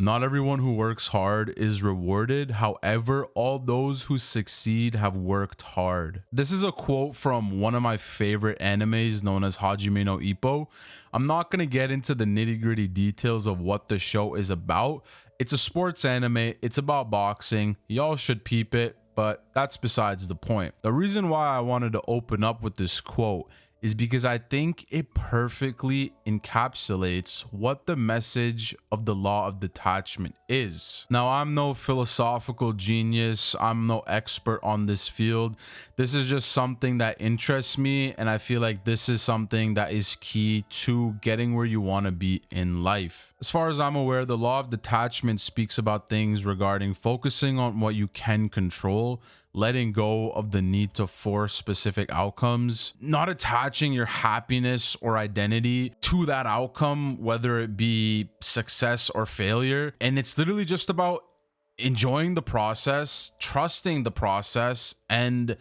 Not everyone who works hard is rewarded. However, all those who succeed have worked hard. This is a quote from one of my favorite animes known as Hajime no Ippo. I'm not going to get into the nitty-gritty details of what the show is about. It's a sports anime. It's about boxing. Y'all should peep it, but that's besides the point. The reason why I wanted to open up with this quote is because I think it perfectly encapsulates what the message of the law of detachment is. Now, I'm no philosophical genius. I'm no expert on this field. This is just something that interests me, and I feel like this is something that is key to getting where you want to be in life. As far as I'm aware, the law of detachment speaks about things regarding focusing on what you can control, letting go of the need to force specific outcomes, not attaching your happiness or identity to that outcome, whether it be success or failure. And it's literally just about enjoying the process, trusting the process, and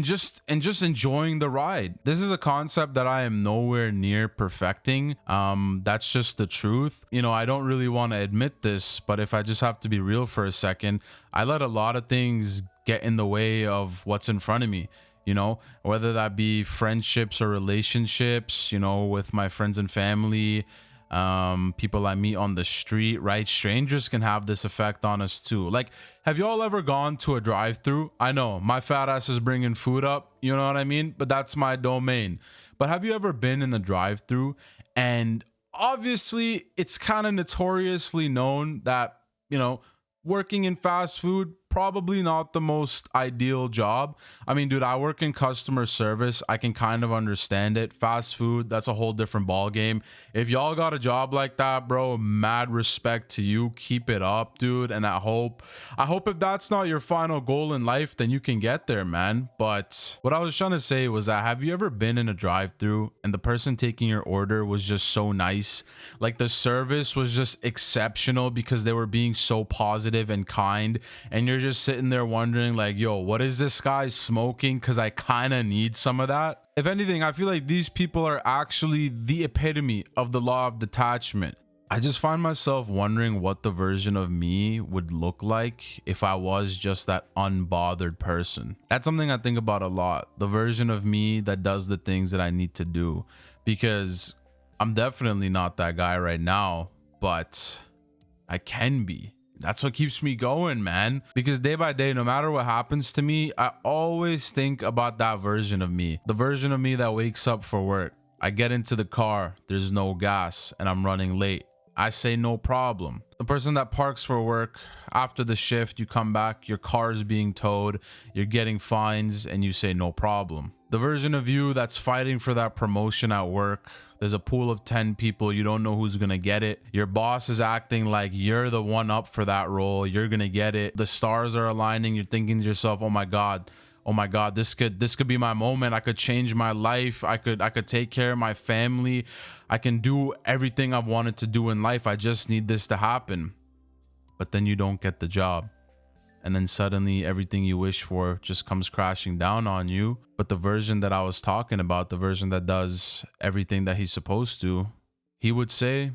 just enjoying the ride. This is a concept that I am nowhere near perfecting. That's just the truth. You know, I don't really want to admit this, but if I just have to be real for a second, I let a lot of things get in the way of what's in front of me, you know, whether that be friendships or relationships, you know, with my friends and family, people I meet on the street, right? Strangers can have this effect on us too. Like, have y'all ever gone to a drive-through? I know my fat ass is bringing food up, you know what I mean? But that's my domain. But have you ever been in the drive-through, and obviously it's kind of notoriously known that, you know, working in fast food, probably not the most ideal job. I mean, dude, I work in customer service. I can kind of understand it. Fast food, that's a whole different ball game. If y'all got a job like that, bro, mad respect to you. Keep it up, dude. And I hope if that's not your final goal in life, then you can get there, man. But what I was trying to say was that, have you ever been in a drive-through and the person taking your order was just so nice? Like, the service was just exceptional because they were being so positive and kind, and you're just sitting there wondering like, yo, what is this guy smoking? Because I kind of need some of that. If anything, I feel like these people are actually the epitome of the law of detachment. I just find myself wondering what the version of me would look like if I was just that unbothered person. That's something I think about a lot. The version of me that does the things that I need to do, because I'm definitely not that guy right now, but I can be. That's what keeps me going, man. Because day by day, no matter what happens to me, I always think about that version of me. The version of me that wakes up for work. I get into the car, there's no gas, and I'm running late. I say no problem. The person that parks for work, after the shift, you come back, your car is being towed, you're getting fines, and you say no problem. The version of you that's fighting for that promotion at work. There's a pool of 10 people. You don't know who's going to get it. Your boss is acting like you're the one up for that role. You're going to get it. The stars are aligning. You're thinking to yourself, oh my God, this could be my moment. I could change my life. I could take care of my family. I can do everything I've wanted to do in life. I just need this to happen. But then you don't get the job. And then suddenly everything you wish for just comes crashing down on you. But the version that I was talking about, the version that does everything that he's supposed to, he would say,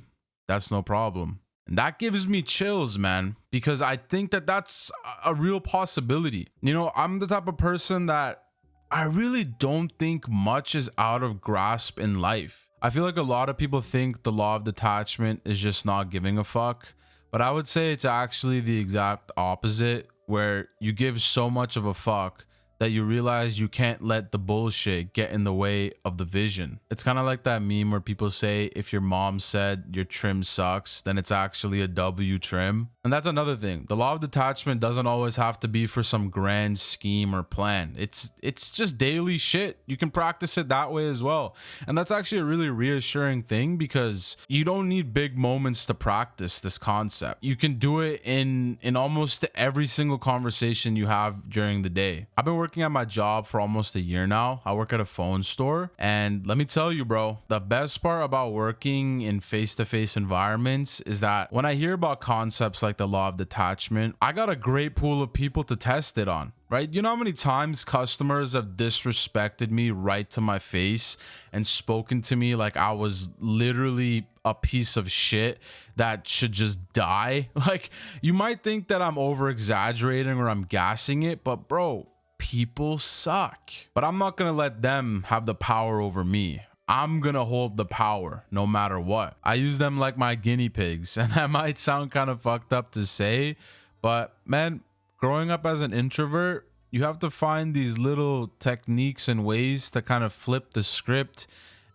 that's no problem. And that gives me chills, man, because I think that that's a real possibility. You know, I'm the type of person that I really don't think much is out of grasp in life. I feel like a lot of people think the law of detachment is just not giving a fuck. But I would say it's actually the exact opposite, where you give so much of a fuck that you realize you can't let the bullshit get in the way of the vision. It's kind of like that meme where people say, if your mom said your trim sucks, then it's actually a W trim. And that's another thing. The law of detachment doesn't always have to be for some grand scheme or plan. It's just daily shit. You can practice it that way as well. And that's actually a really reassuring thing, because you don't need big moments to practice this concept. You can do it in almost every single conversation you have during the day. I've been working working at my job for almost a year now. I work at a phone store, and let me tell you, bro, the best part about working in face-to-face environments is that when I hear about concepts like the law of detachment, I got a great pool of people to test it on. Right? You know how many times customers have disrespected me right to my face and spoken to me like I was literally a piece of shit that should just die? Like, you might think that I'm over exaggerating or I'm gassing it, but bro, people suck. But I'm not gonna let them have the power over me. I'm gonna hold the power no matter what. I use them like my guinea pigs, and that might sound kind of fucked up to say, but man, growing up as an introvert, you have to find these little techniques and ways to kind of flip the script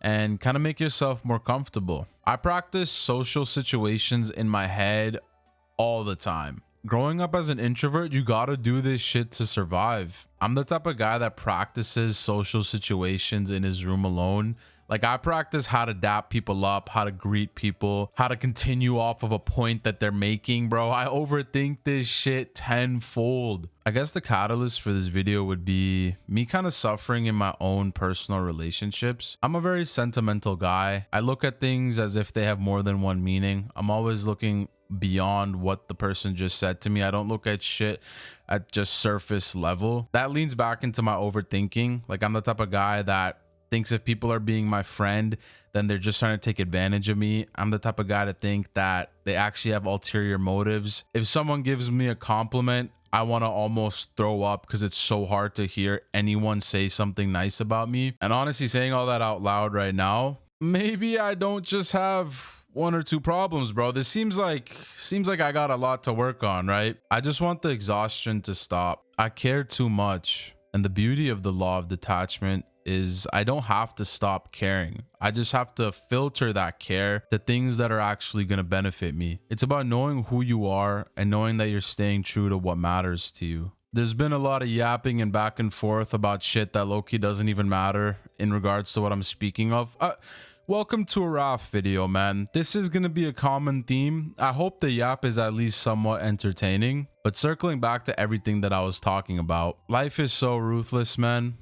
and kind of make yourself more comfortable. I practice social situations in my head all the time. Growing up as an introvert, you gotta do this shit to survive. I'm the type of guy that practices social situations in his room alone. Like, I practice how to dap people up, how to greet people, how to continue off of a point that they're making, bro. I overthink this shit tenfold. I guess the catalyst for this video would be me kind of suffering in my own personal relationships. I'm a very sentimental guy. I look at things as if they have more than one meaning. I'm always looking beyond what the person just said to me. I don't look at shit at just surface level. That leans back into my overthinking. Like, I'm the type of guy that thinks if people are being my friend, then they're just trying to take advantage of me. I'm the type of guy to think that they actually have ulterior motives. If someone gives me a compliment, I want to almost throw up because it's so hard to hear anyone say something nice about me. And honestly, saying all that out loud right now, maybe I don't just have one or two problems, bro. This seems like I got a lot to work on, right? I just want the exhaustion to stop. I care too much. And the beauty of the law of detachment is I don't have to stop caring. I just have to filter that care to things that are actually going to benefit me. It's about knowing who you are and knowing that you're staying true to what matters to you. There's been a lot of yapping and back and forth about shit that low-key doesn't even matter in regards to what I'm speaking of. Welcome to a Raf video, man. This is going to be a common theme. I hope the yap is at least somewhat entertaining. But circling back to everything that I was talking about, life is so ruthless, man.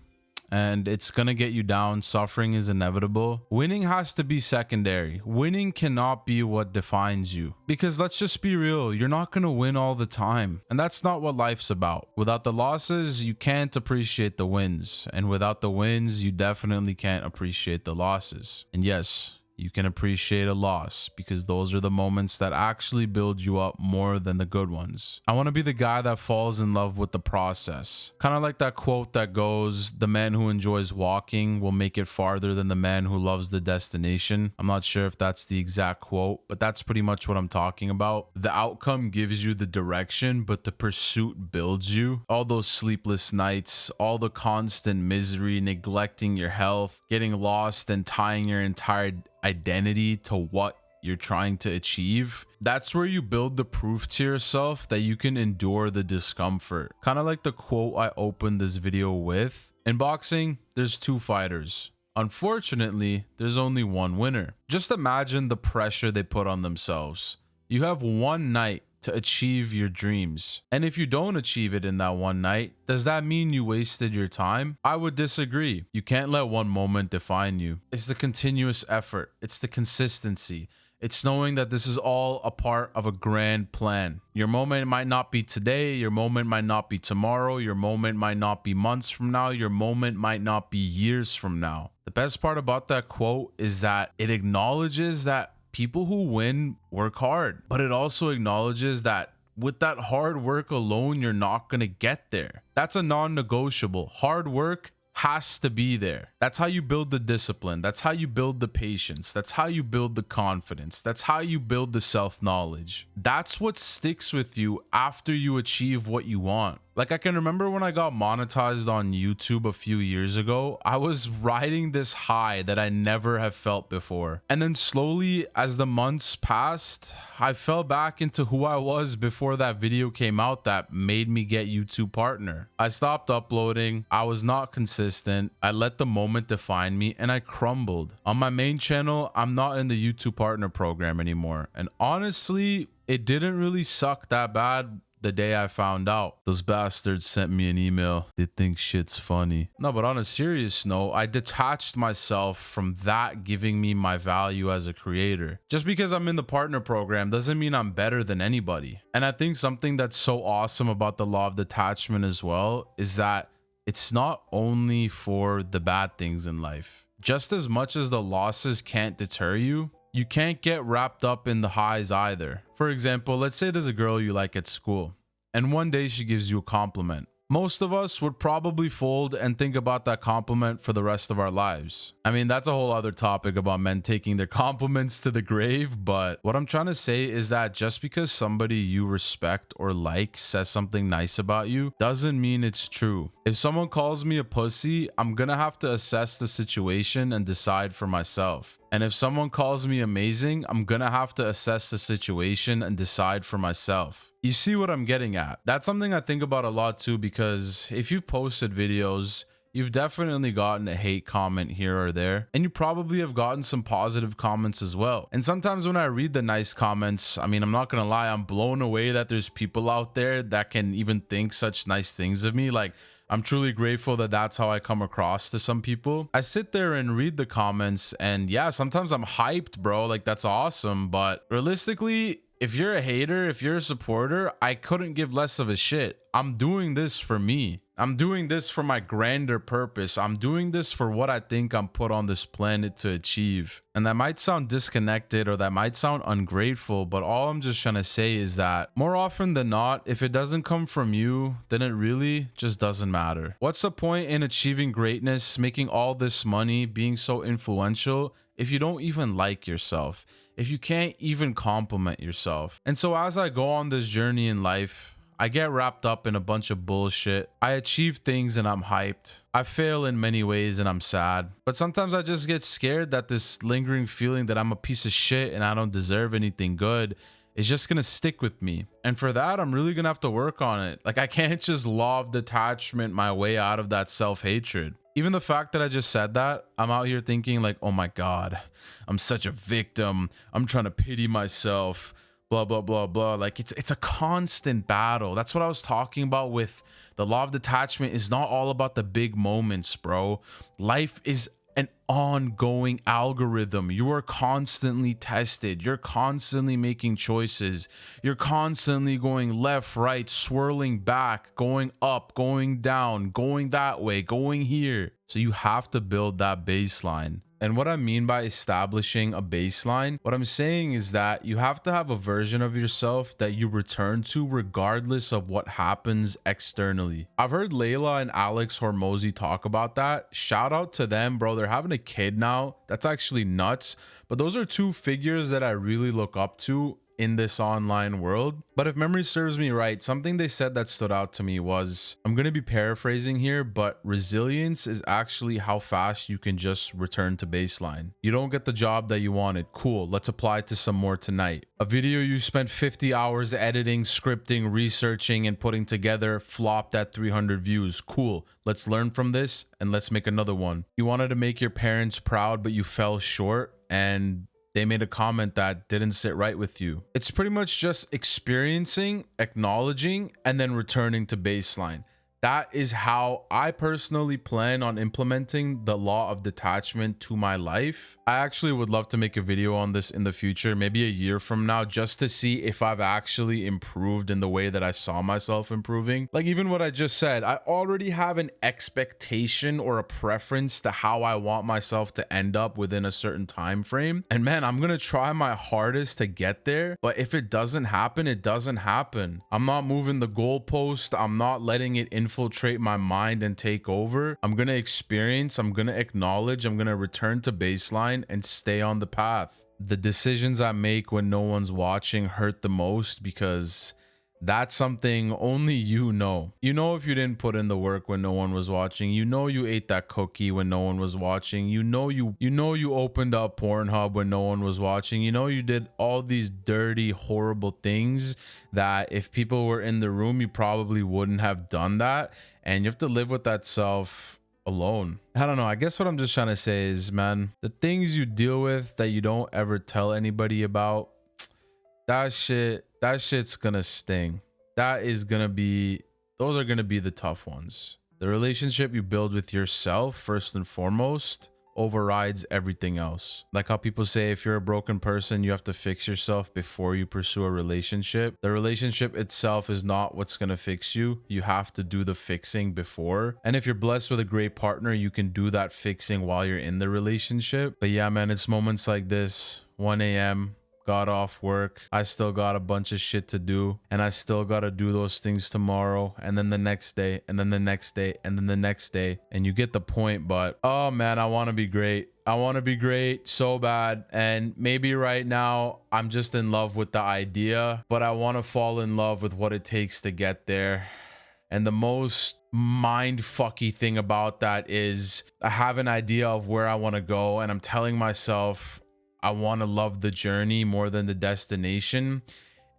And it's gonna get you down. Suffering is inevitable. Winning has to be secondary. Winning cannot be what defines you, because let's just be real, you're not gonna win all the time, and that's not what life's about. Without the losses, you can't appreciate the wins, and without the wins, you definitely can't appreciate the losses. And yes, you can appreciate a loss, because those are the moments that actually build you up more than the good ones. I want to be the guy that falls in love with the process. Kind of like that quote that goes, the man who enjoys walking will make it farther than the man who loves the destination. I'm not sure if that's the exact quote, but that's pretty much what I'm talking about. The outcome gives you the direction, but the pursuit builds you. All those sleepless nights, all the constant misery, neglecting your health, getting lost and tying your entire identity to what you're trying to achieve. That's where you build the proof to yourself that you can endure the discomfort. Kind of like the quote I opened this video with. In boxing, there's two fighters. Unfortunately, there's only one winner. Just imagine the pressure they put on themselves. You have one night to achieve your dreams. And if you don't achieve it in that one night, does that mean you wasted your time? I would disagree. You can't let one moment define you. It's the continuous effort. It's the consistency. It's knowing that this is all a part of a grand plan. Your moment might not be today. Your moment might not be tomorrow. Your moment might not be months from now. Your moment might not be years from now. The best part about that quote is that it acknowledges that people who win work hard, but it also acknowledges that with that hard work alone, you're not going to get there. That's a non-negotiable. Hard work has to be there. That's how you build the discipline. That's how you build the patience. That's how you build the confidence. That's how you build the self-knowledge. That's what sticks with you after you achieve what you want. Like, I can remember when I got monetized on YouTube a few years ago, I was riding this high that I never have felt before. And then slowly, as the months passed, I fell back into who I was before that video came out that made me get YouTube partner. I stopped uploading. I was not consistent. I let the moment define me, and I crumbled. On my main channel, I'm not in the YouTube partner program anymore. And honestly, it didn't really suck that bad the day I found out. Those bastards sent me an email. They think shit's funny. No, but on a serious note, I detached myself from that giving me my value as a creator. Just because I'm in the partner program doesn't mean I'm better than anybody. And I think something that's so awesome about the law of detachment as well is that it's not only for the bad things in life. Just as much as the losses can't deter you, you can't get wrapped up in the highs either. For example, let's say there's a girl you like at school, and one day she gives you a compliment. Most of us would probably fold and think about that compliment for the rest of our lives. I mean, that's a whole other topic about men taking their compliments to the grave, but what I'm trying to say is that just because somebody you respect or like says something nice about you doesn't mean it's true. If someone calls me a pussy, I'm gonna have to assess the situation and decide for myself. And if someone calls me amazing, I'm gonna have to assess the situation and decide for myself. You see what I'm getting at? That's something I think about a lot too, because if you've posted videos, you've definitely gotten a hate comment here or there, and you probably have gotten some positive comments as well. And sometimes when I read the nice comments, I mean, I'm not gonna lie, I'm blown away that there's people out there that can even think such nice things of me. Like, I'm truly grateful that that's how I come across to some people. I sit there and read the comments, and yeah, sometimes I'm hyped, bro. Like, that's awesome. But realistically, if you're a hater, if you're a supporter, I couldn't give less of a shit. I'm doing this for me. I'm doing this for my grander purpose. I'm doing this for what I think I'm put on this planet to achieve. And that might sound disconnected or that might sound ungrateful, but all I'm just trying to say is that more often than not, if it doesn't come from you, then it really just doesn't matter. What's the point in achieving greatness, making all this money, being so influential, if you don't even like yourself, if you can't even compliment yourself? And so as I go on this journey in life, I get wrapped up in a bunch of bullshit. I achieve things and I'm hyped. I fail in many ways and I'm sad. But sometimes I just get scared that this lingering feeling that I'm a piece of shit and I don't deserve anything good is just gonna stick with me. And for that, I'm really gonna have to work on it. Like, I can't just law of detachment my way out of that self-hatred. Even the fact that I just said that, I'm out here thinking like, oh my God, I'm such a victim. I'm trying to pity myself. Blah, blah, blah, blah. Like, it's a constant battle. That's what I was talking about with the law of detachment. Is not all about the big moments, bro. Life is an ongoing algorithm. You are constantly tested. You're constantly making choices. You're constantly going left, right, swirling back, going up, going down, going that way, going here. So you have to build that baseline. And what I mean by establishing a baseline, what I'm saying is that you have to have a version of yourself that you return to regardless of what happens externally. I've heard Layla and Alex Hormozy talk about that. Shout out to them, bro. They're having a kid now. That's actually nuts. But those are two figures that I really look up to in this online world. But if memory serves me right, something they said that stood out to me was, I'm going to be paraphrasing here, but resilience is actually how fast you can just return to baseline. You don't get the job that you wanted. Cool, let's apply to some more tonight. A video you spent 50 hours editing, scripting, researching, and putting together flopped at 300 views. Cool, let's learn from this and let's make another one. You wanted to make your parents proud, but you fell short and they made a comment that didn't sit right with you. It's pretty much just experiencing, acknowledging, and then returning to baseline. That is how I personally plan on implementing the law of detachment to my life. I actually would love to make a video on this in the future, maybe a year from now, just to see if I've actually improved in the way that I saw myself improving. Like, even what I just said, I already have an expectation or a preference to how I want myself to end up within a certain time frame. And man, I'm gonna try my hardest to get there. But if it doesn't happen, it doesn't happen. I'm not moving the goalpost. I'm not letting it infiltrate my mind and take over. I'm gonna experience, I'm gonna acknowledge, I'm gonna return to baseline and stay on the path. The decisions I make when no one's watching hurt the most because that's something only you know. You know, if you didn't put in the work when no one was watching, you know you ate that cookie when no one was watching, you know you opened up Pornhub when no one was watching, you know you did all these dirty, horrible things that if people were in the room, you probably wouldn't have done that, and you have to live with that self alone. I don't know. I guess what I'm just trying to say is, man, the things you deal with that you don't ever tell anybody about, that shit's gonna sting. that is gonna be, those are gonna be the tough ones. The relationship you build with yourself first and foremost overrides everything else. Like how people say, if you're a broken person, you have to fix yourself before you pursue a relationship. The relationship itself is not what's going to fix you. You have to do the fixing before. And if you're blessed with a great partner, you can do that fixing while you're in the relationship. But yeah, man, it's moments like this, 1 a.m., got off work, I still got a bunch of shit to do, and I still got to do those things tomorrow, and then the next day, and then the next day, and then the next day, and you get the point. But oh man, I want to be great. I want to be great so bad. And maybe right now I'm just in love with the idea, but I want to fall in love with what it takes to get there. And the most mind fucky thing about that is I have an idea of where I want to go, and I'm telling myself I want to love the journey more than the destination.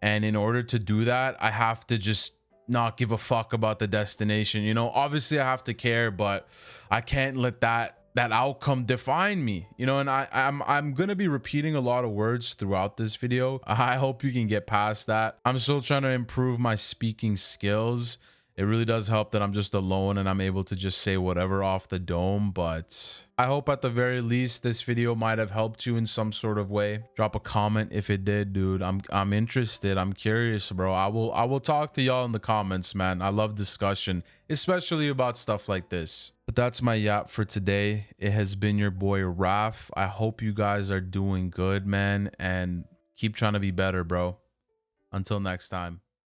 And in order to do that, I have to just not give a fuck about the destination. You know, obviously I have to care, but I can't let that outcome define me, you know. And I'm gonna be repeating a lot of words throughout this video. I hope you can get past that. I'm still trying to improve my speaking skills. It really does help that I'm just alone and I'm able to just say whatever off the dome. But I hope at the very least this video might have helped you in some sort of way. Drop a comment if it did, dude. I'm interested. I'm curious, bro. I will talk to y'all in the comments, man. I love discussion, especially about stuff like this. But that's my yap for today. It has been your boy Raf. I hope you guys are doing good, man, and keep trying to be better, bro. Until next time.